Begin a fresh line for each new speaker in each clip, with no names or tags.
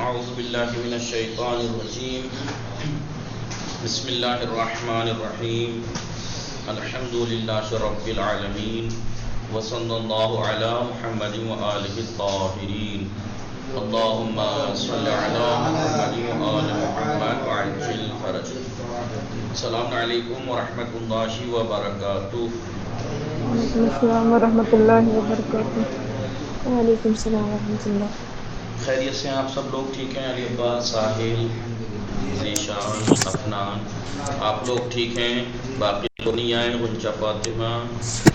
اعوذ باللہ من الشیطان الرجیم بسم اللہ الرحمن الرحیم الحمد للہ رب العالمین وصلی اللہ علی محمد وآلہ الطاہرین اللہم صلی علی محمد وآل محمد وعجل فرج. السلام علیکم ورحمۃ اللہ وبرکاتہ.
وعلیکم السلام ورحمۃ اللہ وبرکاتہ.
وعلیکم السلام ورحمۃ اللہ.
خیریت سے ہیں آپ سب لوگ؟ ٹھیک ہیں؟ علی عباس، ساحل، ذیشان، افنان، آپ لوگ ٹھیک ہیں؟ باقی لوگ نہیں آئے؟ غنچہ فاطمہ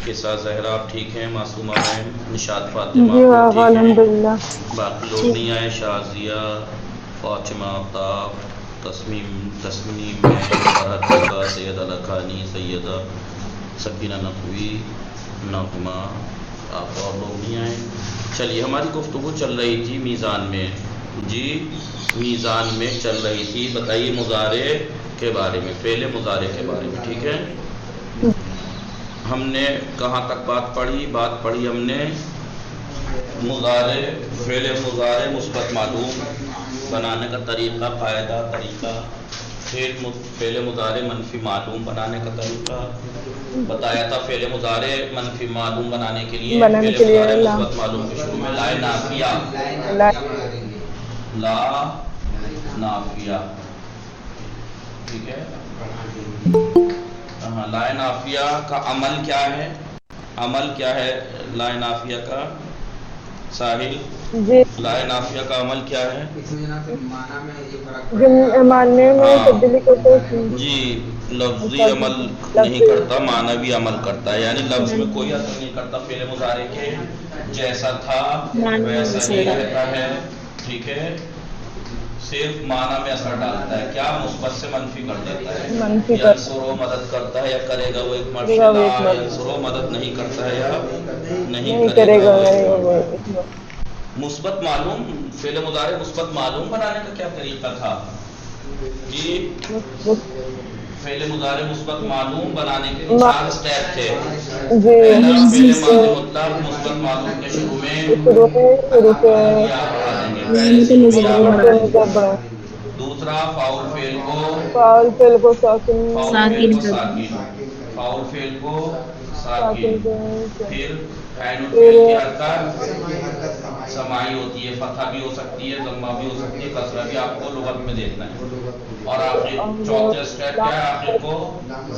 کے ساتھ زہرا آپ ٹھیک ہیں؟ معصومہ بہن، نشاط فاطمہ
جی
آپ لوگ ٹھیک ہیں؟
الحمدللہ.
باقی لوگ نہیں آئے؟ شازیہ، فاطمہ آفتاب، تسنیم بہن، فرحت بیگا، سید الکانی، سیدہ سکینہ نقوی، نغمہ، آپ اور لوگ نہیں آئے؟ چلیے، ہماری گفتگو چل رہی تھی میزان میں. جی میزان میں چل رہی تھی. بتائیے مضارع کے بارے میں، فعل مضارع کے بارے میں. ٹھیک ہے، ہم نے کہاں تک بات پڑھی ہم نے مضارع، فعل مضارع مثبت معلوم بنانے کا طریقہ، قاعدہ، طریقہ. فعل مضارع منفی معلوم بنانے کا طریقہ بتایا تھا. فعل مضارع منفی معلوم بنانے کے لیے فعل مضارع مثبت معلوم کے شروع میں لا نافیہ، لا نافیہ. ٹھیک ہے، لا نافیہ کا عمل کیا ہے؟ عمل کیا ہے لا نافیہ کا؟ ساحل،
جی
لا نافیہ کا عمل کیا ہے؟
ماننے میں تبدیلی کرتے ہیں.
جی، لفظی عمل نہیں کرتا، معنوی عمل کرتا ہے. یعنی لفظ میں کوئی اثر نہیں کرتا. فعل مضارع کے جیسا تھا ویسا ہی رہتا ہے. ٹھیک ہے، صرف معنی میں اثر ڈالتا ہے. کیا؟ مثبت سے منفی کر دیتا ہے.
منفی کا
ینصرو مدد کرتا ہے یا کرے گا وہ ایک مرد سے. لا ینصرو مدد نہیں کرتا ہے یا نہیں کرے گا وہ ایک مرد. مثبت معلوم، فعل مضارع مثبت معلوم بنانے کا کیا طریقہ تھا؟ جی، فعل مضارع مثبت معلوم بنانے کے 4 اسٹیپ تھے. پہلا، فعل ماضی مطلق مثبت معلوم کے شروع میں
حروف
یا بڑھا دیں گے، پہلے سے ہی یا بڑھا دیں گے. دوسرا، فاؤل فعل کو
فاعل فعل کو ساکن
فاؤل فعل کو ساکن. پھر عین
پھر
الفعل کی حرکت سماعی ہوتی ہے، فتحہ بھی ہو سکتی ہے، ضمہ بھی ہو سکتی ہے، کسرہ بھی. آپ کو لغت میں دیکھنا ہے. اور آخر چوتھا اسٹیپ کیا ہے؟ آخر کو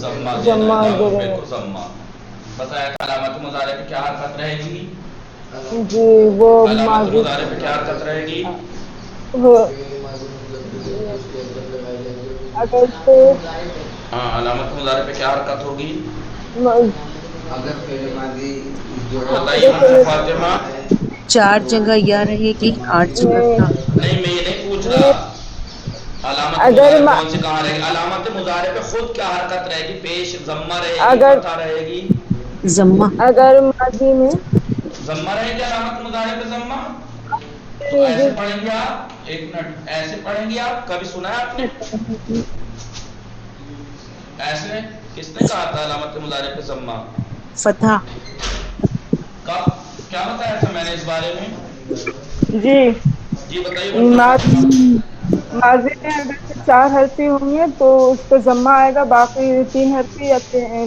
ضمہ دینا ہے، لام الفعل کو ضمہ. بتایا تھا علامت مضارع پہ کیا حرکت رہے گی؟
جی وہ
علامت
ماضی
مضارع پہ کیا حرکت رہے گی؟
اگر سے
ہاں، علامت مضارع پہ کیا حرکت ہوگی؟ بتائیے غنچہ فاطمہ.
4 جگہ یا رہے گی، 8 جگہ تھا.
نہیں، میں یہ نہیں پوچھ رہا. علامت
اگر
مضارع کون سی کہاں رہے گی؟ علامت مضارع پہ خود کیا حرکت رہے گی؟ پیش ضمہ رہے گی،
اگر
فتحہ رہے گی؟
ضمہ.
اگر ماضی میں
ضمہ رہے گی علامت مضارع پہ ضمہ. تو ایسے پڑھیں گے آپ، ایک منٹ، ایسے پڑھیں گے آپ. کبھی سنا ہے آپ نے ایسے؟ کس نے کہا تھا علامت مضارع پہ ضمہ؟
فتح.
کب؟ کیا بتایا تھا میں نے اس بارے میں؟
جی
جی بتائیے غنچہ
ماضی
فاطمہ.
میں اگر 4 حرفی ہوں گے تو اس پہ ضمہ آئے گا. باقی 3 حرفی یا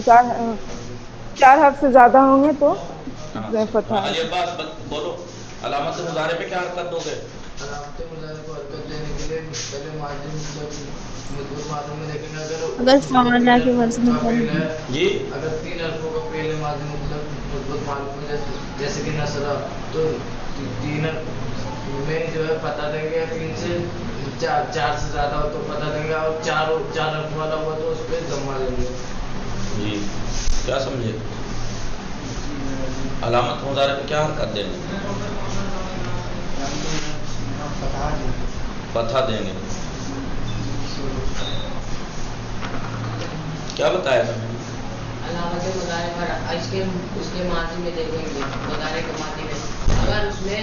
4 حرف سے زیادہ ہوں گے تو فتح آئے
علی
گا.
عباس بولو، علامت مضارع پہ کیا حرکت دو گے؟
علامت مضارع کو حرکت دینے کے لیے پہلے ماضی مثبت معلوم میں دیکھیں گے.
اگر
اگر
فعلا
3
کے
حرفوں
وزن میں
کا
پڑے
فعل
گی.
ہے،
جی،
اگر 3 حرفوں کا فعل ماضی مثبت معلوم ہے، جیسے کہ نصرہ، تو 3 میں جو ہے فتح دیں گے. 3 سے 4 سے زیادہ ہو تو فتح دیں گے، اور 4 حرف والا ہوا تو اس پہ ضمہ دیں گے.
جی، کیا سمجھے؟ علامت مضارع پہ کیا حرکت دیں گے؟ فتحہ دیں گے. کیا بتایا تھا میں نے؟
علامت مضارع پر اس کے ماضی میں دیکھیں گے. مضارع کے ماضی میں اگر اس میں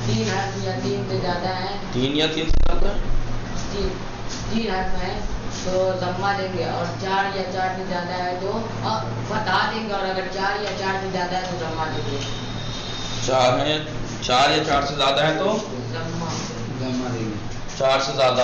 3 حرف یا 3 سے زیادہ ہیں،
3 یا 3 سے زیادہ؟
3 حرف ہیں تو ضمہ دیں گے. اور 4 یا 4 سے زیادہ ہے تو فتح دیں گے. اور اگر 4 یا 4 سے زیادہ ہے تو ضمہ دیں گے.
4 ہیں، 4 یا 4 سے زیادہ ہے تو
ضمہ
ضمہ دیں گے.
4 سے زیادہ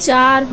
4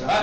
4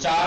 4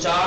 4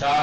4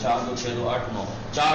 4 2 6 2 8 9 4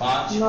5 9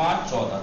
5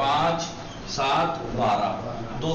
5 7 12। 2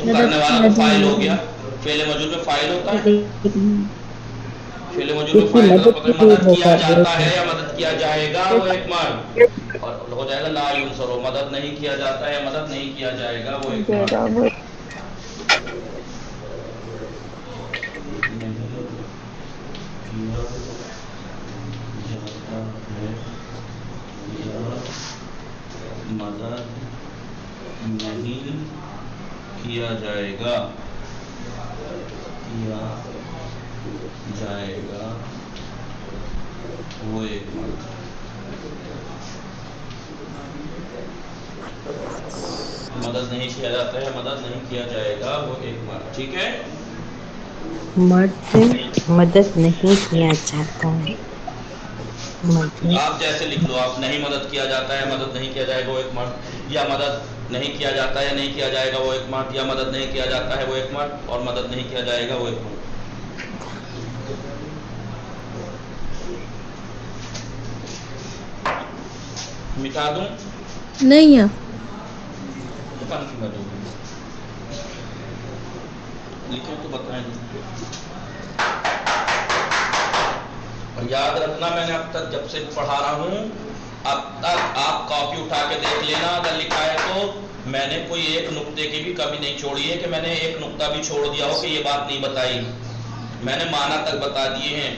تو کرنے والا تو فاعل ہو گیا. فعل مجہول میں فاعل ہوتا ہے. فعل مجہول میں فاعل کا مطلب مدد کیا جاتا ہے یا مدد کیا جائے گا وہ ایک مرد, اور ہو جائے گا لا ینصر, مدد نہیں کیا جاتا ہے یا مدد نہیں کیا جائے گا وہ ایک مرد. مدد نہیں کیا جائے گا, کیا جائے گا وہ ایک مرد. مدد نہیں کیا جاتا ہے, مدد نہیں کیا جائے گا وہ ایک مرد. ٹھیک ہے,
مرد مدد نہیں کیا جاتا ہے. مدد
آپ جیسے لکھ لو, آپ نہیں مدد کیا جاتا ہے, مدد نہیں کیا جائے گا وہ ایک مرد, یا مدد نہیں کیا جاتا ہے نہیں کیا جائے گا وہ ایک مرد, یا مدد نہیں کیا جاتا ہے وہ ایک مرد, اور مدد نہیں کیا جائے گا وہ ایک مرد. مٹا دوں
نہیں ہے.
لکھیں تو بتائیں. اور یاد رکھنا, میں نے اب تک جب سے پڑھا رہا ہوں اب تک آپ کاپی اٹھا کے دیکھ لینا, اگر لکھا ہے تو میں نے کوئی ایک نقطے کی بھی کمی نہیں چھوڑی ہے کہ میں نے ایک نقطہ بھی چھوڑ دیا ہو کہ یہ بات نہیں بتائی. میں نے معنی تک بتا دیے ہیں.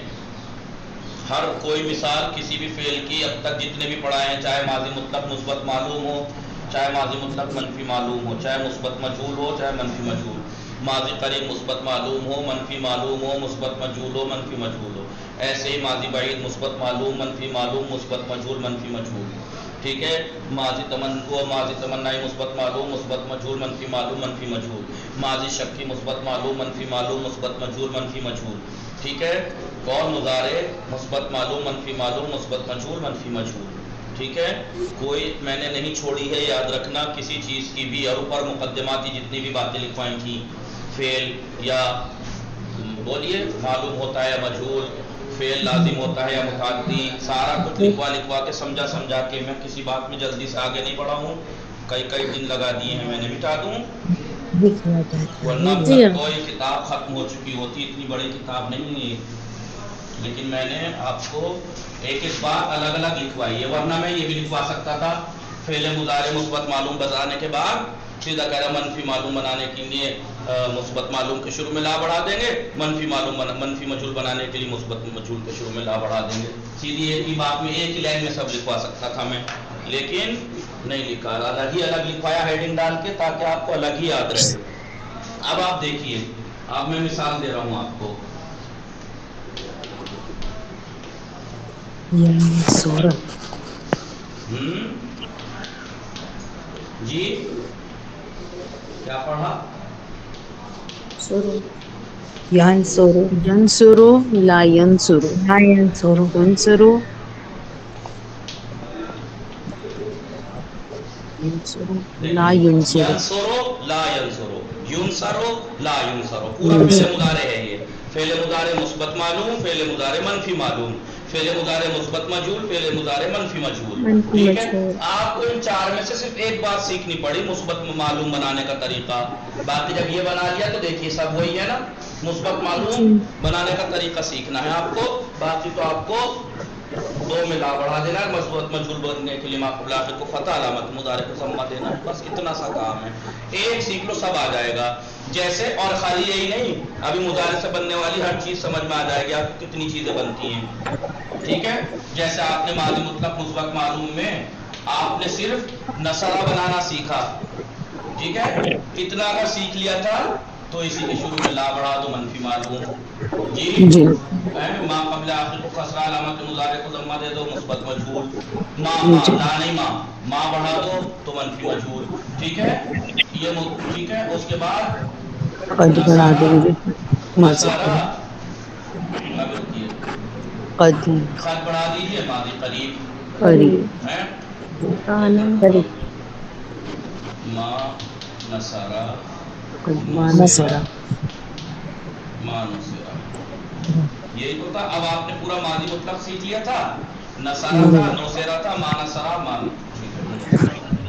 ہر کوئی مثال کسی بھی فعل کی اب تک جتنے بھی پڑھائے ہیں, چاہے ماضی مطلق مثبت معلوم ہو, چاہے ماضی مطلق منفی معلوم ہو, چاہے مثبت مجہول ہو, چاہے منفی مجہول, ماضی قریب مثبت معلوم ہو, منفی معلوم ہو, مثبت مجہول ہو, منفی مجہول ہو, ایسے ہی ماضی بعید مثبت معلوم, منفی معلوم, مثبت مجہول, منفی مجہول. ٹھیک ہے, ماضی تمنائی مثبت معلوم, مثبت مجہول, منفی معلوم, منفی مجہول, ماضی شکی مثبت معلوم, منفی معلوم, مثبت مجہول, منفی مجہول. ٹھیک ہے, اور مضارع مثبت معلوم, منفی معلوم, مثبت مجہول, منفی مجہول. ٹھیک ہے, کوئی میں نے نہیں چھوڑی ہے, یاد رکھنا کسی چیز کی بھی. اور اوپر مقدماتی جتنی بھی باتیں لکھوائیں تھیں, فعل یا بولیے معلوم ہوتا ہے یا مجہول, فعل لازم ہوتا ہے یا متعدی, سارا کچھ لکھوا کے سمجھا کے, میں کسی بات میں جلدی سے آگے نہیں بڑھا ہوں. کئی دن لگا دیے ہیں میں نے, مٹا دوں ورنہ اب
جی
تک کوئی کتاب ختم ہو چکی ہوتی. اتنی بڑی کتاب نہیں ہے, لیکن میں نے آپ کو ایک بات الگ الگ لکھوائی ہے, ورنہ میں یہ بھی لکھوا سکتا تھا فعل مضارع مثبت معلوم بتانے کے بعد سیدھا کہہ رہا منفی معلوم بنانے کے لیے مثبت معلوم کے شروع میں لا بڑھا دیں گے, منفی مجہول بنانے کے لیے مثبت مجہول کے شروع میں لا بڑھا دیں گے. سیدھی ایک ہی بات میں ایک ہی لائن میں سب لکھوا سکتا تھا میں, لیکن نہیں لکھا, الگ لکھوایا ہیڈنگ ڈال کے, تاکہ آپ کو الگ ہی یاد رہے. اب آپ دیکھیے, اب میں مثال دے رہا ہوں آپ کو. جی کیا پڑھا؟
ینصرو لا ینصرو, ینصرو لا ینصرو,
ینصرو لا ینصرو, ینصرو لا ینصرو, پورا فعل مضارع ہے. یہ فعل مضارع مثبت معلوم, فعل مضارع منفی معلوم, فعل مضارع مثبت مجہول, فعل مضارع منفی مجہول. ٹھیک ہے, آپ کو ان چار میں سے صرف ایک بات سیکھنی پڑی, مثبت معلوم بنانے کا طریقہ. باقی جب یہ بنا لیا تو دیکھیے سب وہی ہے نا, مثبت معلوم بنانے کا طریقہ سیکھنا ہے آپ کو. باقی تو آپ کو دو میں لا بڑھا دینا ہے, مثبت مجہول بننے کے لیے ما قبل آخر کو فتح علامت مضارع کو ضمہ دینا ہے, بس اتنا سا کام ہے. ایک سیکھ لو سب آ جائے گا. جیسے, اور خالی یہی نہیں, ابھی مضارع سے بننے والی ہر چیز سمجھ میں آ جائے گی آپ کو کتنی چیزیں بنتی ہیں. ٹھیک ہے, جیسے آپ نے ماضی مطلق مثبت معلوم میں آپ نے صرف نصرہ بنانا سیکھا. ٹھیک ہے, اتنا اگر سیکھ لیا تھا تو اسی کے شروع میں لا بڑھا دو منفی معلوم. جی ما قبل آخر کو کسرہ علامت مضارع کو ضمہ دے دو, مثبت مجہول. لا نہیں ما بڑھا دو تو منفی مجہول. ٹھیک ہے, یہ ٹھیک ہے. اس کے بعد
قد بڑھا دیں گے,
نصرہ اب رکیے, خط بڑھا دیجیے, ماضی قریب ہے, ما نصرہ ما نصرہ, یہی تو تھا. اب آپ نے پورا ماضی مطلق سیکھ لیا تھا, نصرہ تھا, نوسیرہ تھا, ما نصرہ,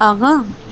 آغا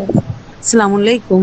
السلام علیکم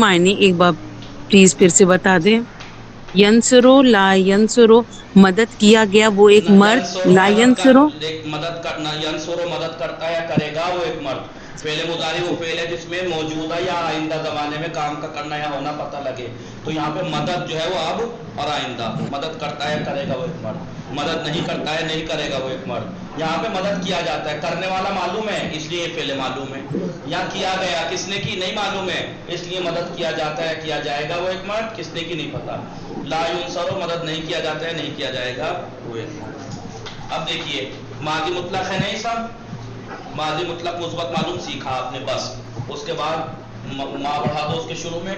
معنی ایک بار پلیز پھر سے بتا دیں. ینصرو لا ینصرو مدد کیا گیا وہ ایک مرد، لا ینصرو
مدد کرنا، ینصرو مدد کرتا ہے کرے گا وہ ایک مرد. فعل مضارع وہ فعل ہے جس میں موجودہ یا آئندہ زمانے میں کام کا کرنا یا ہونا پتہ لگے. تو یہاں پہ مدد جو ہے وہ اب اور آئندہ، مدد کرتا ہے کرے گا وہ ایک مرد، مدد نہیں کرتا ہے نہیں کرے گا وہ ایک مرد. یہاں پہ مدد کیا جاتا ہے، کرنے والا معلوم ہے اس لیے فعل معلوم ہے. یا کیا گیا کس نے کی نہیں معلوم ہے اس لیے مدد کیا جاتا ہے کیا جائے گا وہ ایک مرد، کس نے کی نہیں پتا. لا ینصرو مدد نہیں کیا جاتا ہے نہیں کیا جائے گا وہ ایک مرد. اب دیکھیے ماضی مطلق ہے نہیں سب، ماضی مطلق مثبت معلوم سیکھا آپ نے بس. اس کے بعد ما بڑھا دو اس کے شروع میں،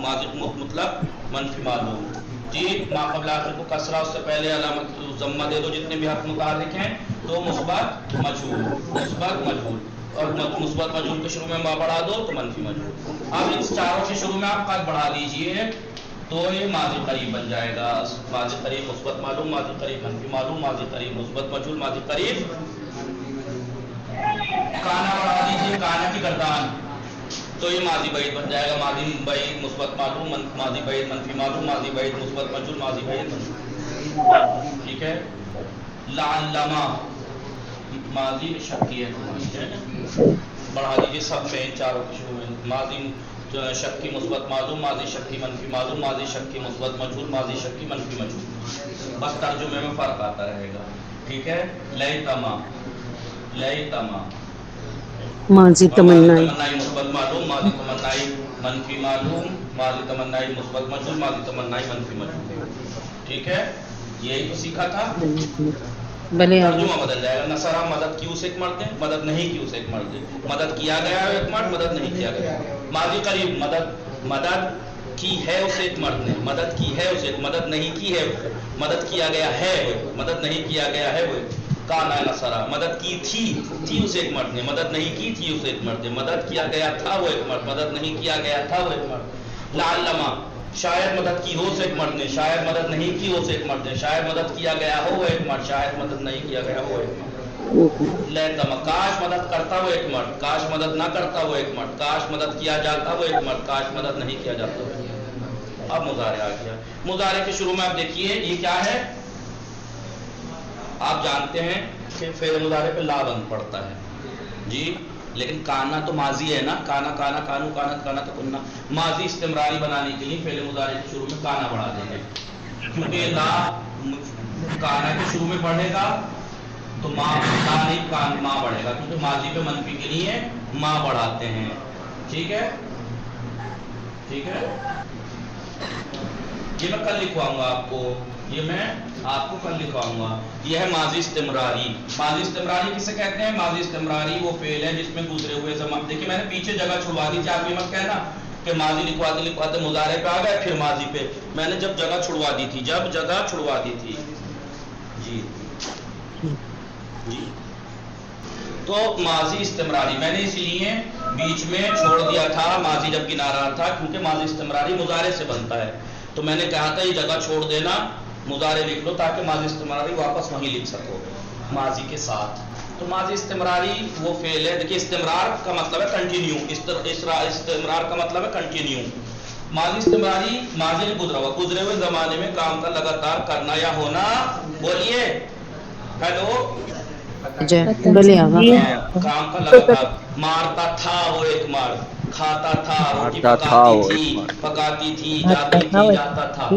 ماضی مطلق منفی معلوم. جی ما قبل آخر کو کسرہ، اس سے پہلے علامت ضمہ دے دو جتنے بھی حرف متحرک ہیں. تو مثبت مجہول، مثبت مجہول، اور مثبت مجہول کے شروع میں ما بڑھا دو تو منفی مجہول. اب ان چاروں کے شروع میں آپ قد بڑھا دیجئے تو یہ ماضی قریب بن جائے گا. ماضی قریب مثبت معلوم، ماضی قریب منفی معلوم، ماضی قریب مثبت مجہول، ماضی قریب. کانا بڑھا دیجیے کانا کی گردان تو یہ ماضی بعید بن جائے گا. ماضی بعید مثبت معلوم، ماضی بعید منفی معلوم، ماضی بعید مثبت مجہول، ماضی بعید منفی. ٹھیک ہے. لعلما ماضی شکی ہے، بڑھا دیجیے سب میں چاروں کے شروع میں. ماضی شکی مثبت معلوم، ماضی شکی منفی معلوم، ماضی شکی مثبت مجہول، ماضی شکی منفی مجہول. بس ترجمے میں فرق آتا رہے گا. ٹھیک ہے. لیتما، لیتما
ماضی تمنائی
مثبت معلوم، ماضی تمنائی منفی معلوم، ماضی تمنائی مثبت مجہول، ماضی تمنائی منفی مجہول. ٹھیک ہے. یہی تو سیکھا تھا.
بھلے آغا
ترجمہ بدل جائے گا. نصرہ مدد کی اس ایک مرد ہے، مدد نہیں کی اس ایک مرد ہے. مدد کیا گیا ہے ایک مرد، مدد نہیں کیا گیا. ماضی قریب مدد کی ہے اس ایک مرد نے، مدد کی ہے اس ایک، مدد نہیں کی ہے، مدد کیا گیا ہے وہ، مدد نہیں کیا گیا ہے وہ. کانا نصرہ مدد کی تھی اس ایک مرد نے، مدد نہیں کی تھی اس ایک مرد نے. مدد کیا گیا تھا وہ ایک مرد، مدد نہیں کیا گیا تھا وہ ایک مرد. لعلما شاید مدد کی ہو اس ایک مرد نے، شاید مدد نہیں کی اس ایک مرد نے. شاید مدد کیا گیا ہو وہ ایک مرد، شاید مدد نہیں کیا گیا ہو ایک مرد. لیتما کاش مدد کرتا وہ ایک مرد، کاش مدد نہ کرتا وہ ایک مرد، کاش مدد کیا جاتا وہ ایک مرد، کاش مدد نہیں کیا جاتا وہ ایک مرد. اب مضارع آ گیا. مضارع کے شروع میں آپ دیکھیے یہ کیا ہے. آپ جانتے ہیں کہ فعل مضارع پہ لا بند پڑتا ہے جی، لیکن کانا تو ماضی ہے نا. کانا کانا کانو کانت کانا تو کننا. ماضی استمراری بنانے کے لیے فعل مضارع کے شروع میں کانا بڑھا دیں گے، کیونکہ لا کانا کے شروع میں پڑھے گا تو ماں نہیں کان ماں بڑھے گا، کیونکہ ماضی پہ منفی کے لیے ماں بڑھاتے ہیں. ٹھیک ہے. ٹھیک ہے. یہ میں کل لکھواؤں گا آپ کو، یہ میں آپ کو کل لکھواؤں گا. یہ ہے ماضی استمراری. ماضی استمراری کسے کہتے ہیں؟ ماضی استمراری وہ فعل ہے جس میں گزرے ہوئے زمان. دیکھیے میں نے پیچھے جگہ چھڑوا دی تھی، آپ یہ مت کہنا کہ ماضی لکھواتے مضارع پہ آ گئے پھر ماضی پہ. میں نے جب جگہ چھڑوا دی تھی، جب جگہ چھڑوا دی تھی جی جی. تو ماضی استمراری میں نے اس لیے بیچ میں چھوڑ دیا تھا ماضی جب گنا رہا تھا، کیونکہ ماضی استمراری مضارع سے بنتا ہے. تو میں نے کہا تھا یہ جگہ چھوڑ دینا، مضارع لکھ لو تاکہ ماضی استمراری واپس وہیں لکھ سکو ماضی کے ساتھ. تو ماضی استمراری وہ فعل ہے. دیکھیے استمرار کا مطلب ہے کنٹینیو، استمرار کا مطلب ہے کنٹینیو. ماضی استمراری ماضی میں گزرے ہوئے زمانے میں کام کا لگاتار کرنا یا ہونا. بولیے ہیلو.
بھلے آغا
کام کا لگاتار. مارتا تھا وہ ایک مرد، کھاتا تھا روٹی پکاتی تھی جاتی تھی جاتا تھا.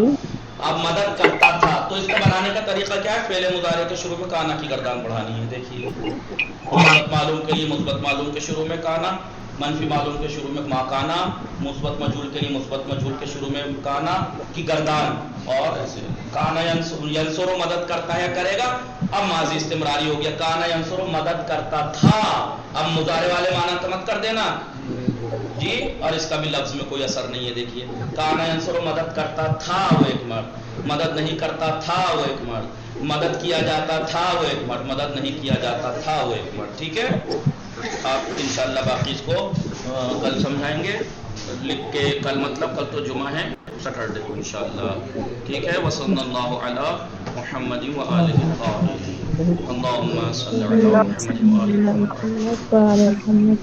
اب مدد کرتا تھا. تو اس کا بنانے کا طریقہ کیا ہے؟ فعل مضارع کے شروع میں کانا کی گردان بڑھانی ہے. دیکھیے مثبت معلوم کے لیے مثبت معلوم کے شروع میں کانا، منفی معلوم کے شروع میں ما کانا، مثبت مجہول کے لیے مثبت مجہول کے شروع میں کانا کی گردان. اور ایسے کانا ینصرو مدد کرتا ہے کرے گا. اب ماضی استمراری ہو گیا. کانا ینصرو مدد کرتا تھا. اب مضارع والے معنی مت کر دینا، جی، اور اس کا بھی لفظ میں کوئی اثر نہیں ہے. دیکھیے کانا ینصر مدد کرتا تھا وہ ایک مرد، مدد نہیں کرتا تھا وہ ایک مرد، مدد کیا جاتا تھا وہ ایک مرد، مدد نہیں کیا جاتا تھا وہ ایک مرد. ٹھیک ہے، آپ انشاءاللہ باقی اس کو کل سمجھائیں گے لکھ کے. کل مطلب کل تو جمعہ ہے، سیٹرڈے کو انشاءاللہ. ٹھیک ہے، وصلی اللہ علی محمد وآلہ الطاہرین. اللہم صلی علی محمد وآلہ محمد.
محمد